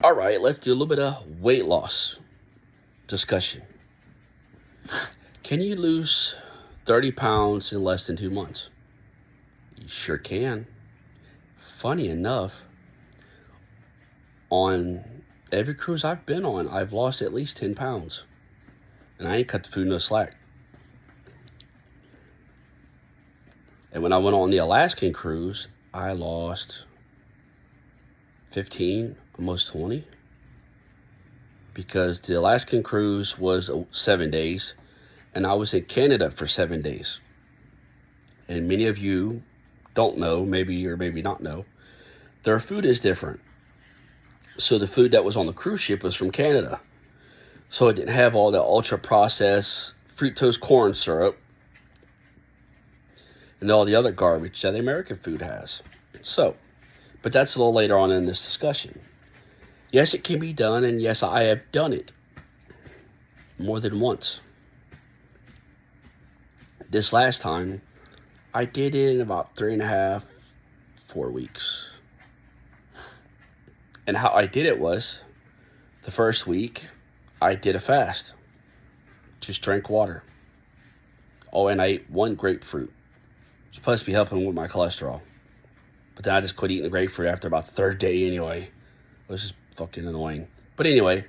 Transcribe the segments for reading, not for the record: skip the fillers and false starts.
All right, let's do a little bit of weight loss discussion. Can you lose 30 pounds in less than 2 months? You sure can. Funny enough, on every cruise I've been on, I've lost at least 10 pounds. And I ain't cut the food no slack. And when I went on the Alaskan cruise, I lost 15, almost 20. Because the Alaskan cruise was 7 days, and I was in Canada for 7 days. And many of you don't know, maybe or maybe not know, their food is different. So the food that was on the cruise ship was from Canada. So it didn't have all the ultra-processed fructose corn syrup and all the other garbage that the American food has. So, but that's a little later on in this discussion. Yes, it can be done, and yes, I have done it more than once. This last time, I did it in about 3.5, 4 weeks. And how I did it was, the first week, I did a fast. Just drank water. Oh, and I ate one grapefruit. It's supposed to be helping with my cholesterol. But then I just quit eating the grapefruit after about the third day anyway. It was just fucking annoying. But anyway,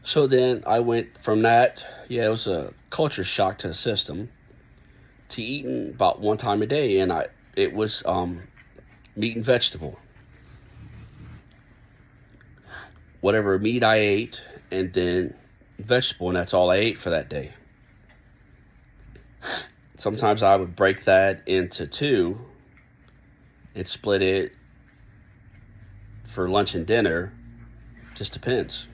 so then I went from that, it was a culture shock to the system, to eating about one time a day, and it was meat and vegetable. Whatever meat I ate, and then vegetable, and that's all I ate for that day. Sometimes I would break that into two and split it for lunch and dinner. Just depends.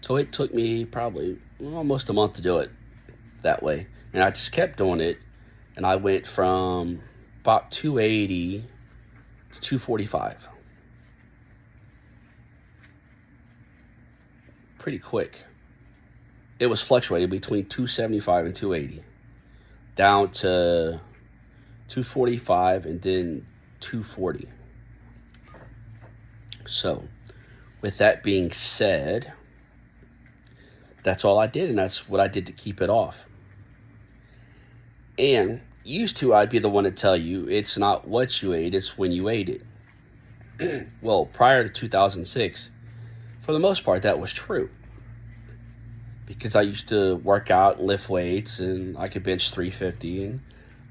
So it took me probably almost a month to do it that way. And I just kept doing it. And I went from about 280 to 245. Pretty quick. It was fluctuating between 275 and 280. Down to 245 and then 240. So, with that being said, that's all I did, and that's what I did to keep it off. And used to, I'd be the one to tell you, it's not what you ate, it's when you ate it. Well, prior to 2006, for the most part, that was true. Because I used to work out and lift weights, and I could bench 350, and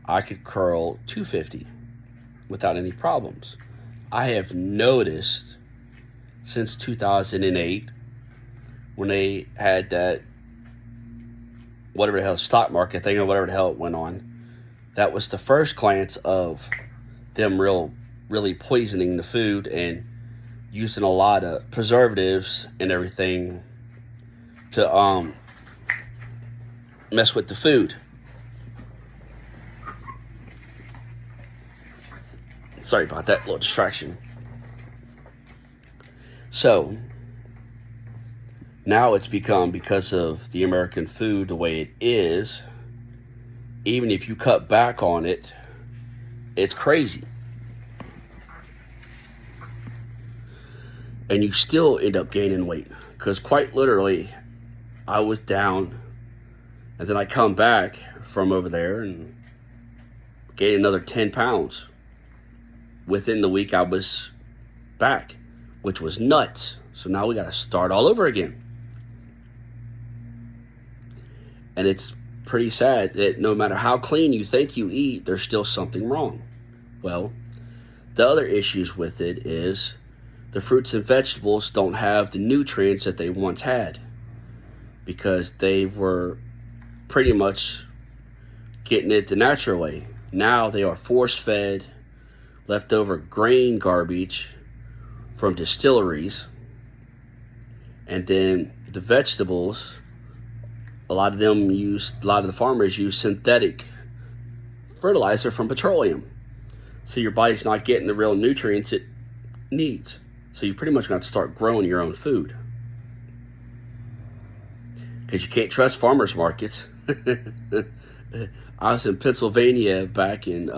I could curl 250 without any problems. I have noticed since 2008, when they had that, whatever the hell, stock market thing or whatever the hell it went on, that was the first glance of them really poisoning the food and using a lot of preservatives and everything to mess with the food. Sorry about that little distraction. So, now it's become, because of the American food the way it is, even if you cut back on it, it's crazy. And you still end up gaining weight. Because quite literally, I was down, and then I come back from over there and gained another 10 pounds. Within the week, I was back, which was nuts. So now we got to start all over again. And it's pretty sad that no matter how clean you think you eat, there's still something wrong. Well, the other issues with it is the fruits and vegetables don't have the nutrients that they once had, because they were pretty much getting it the natural way. Now they are force-fed, leftover grain garbage from distilleries. And then the vegetables, a lot of the farmers use synthetic fertilizer from petroleum. So your body's not getting the real nutrients it needs. So you pretty much got to start growing your own food. Because you can't trust farmers markets. I was in Pennsylvania back in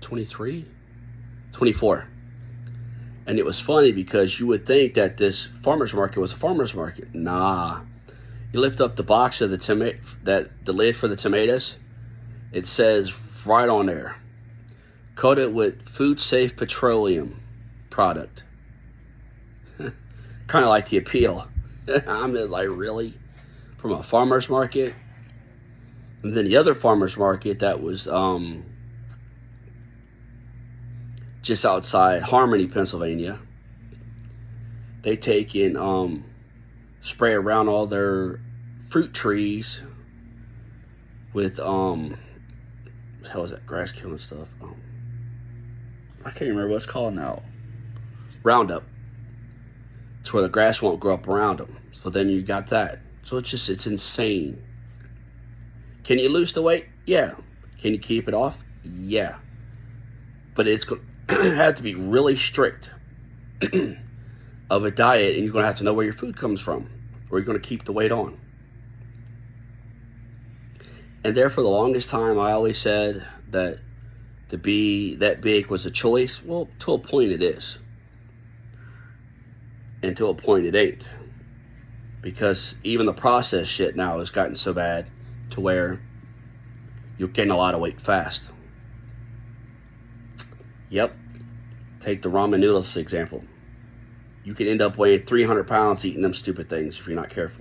23, 24. And it was funny because you would think that this farmer's market was a farmer's market. Nah. You lift up the box of the lid for the tomatoes, it says right on there, coated with food safe petroleum product. Kind of like the appeal. I'm just like, really? From a farmer's market? And then the other farmer's market that was just outside Harmony, Pennsylvania. They take and spray around all their fruit trees with what the hell is that, grass killing stuff? I can't remember what it's called now. Roundup. It's where the grass won't grow up around them. So then you got that. So it's insane. Can you lose the weight? Yeah. Can you keep it off? Yeah. But it's going to have to be really strict of a diet, and you're going to have to know where your food comes from, or you're going to keep the weight on. And there, for the longest time, I always said that to be that big was a choice. Well, to a point it is. And to a point it ain't. Because even the processed shit now has gotten so bad to where you'll gain a lot of weight fast. Yep. Take the ramen noodles example. You could end up weighing 300 pounds eating them stupid things if you're not careful.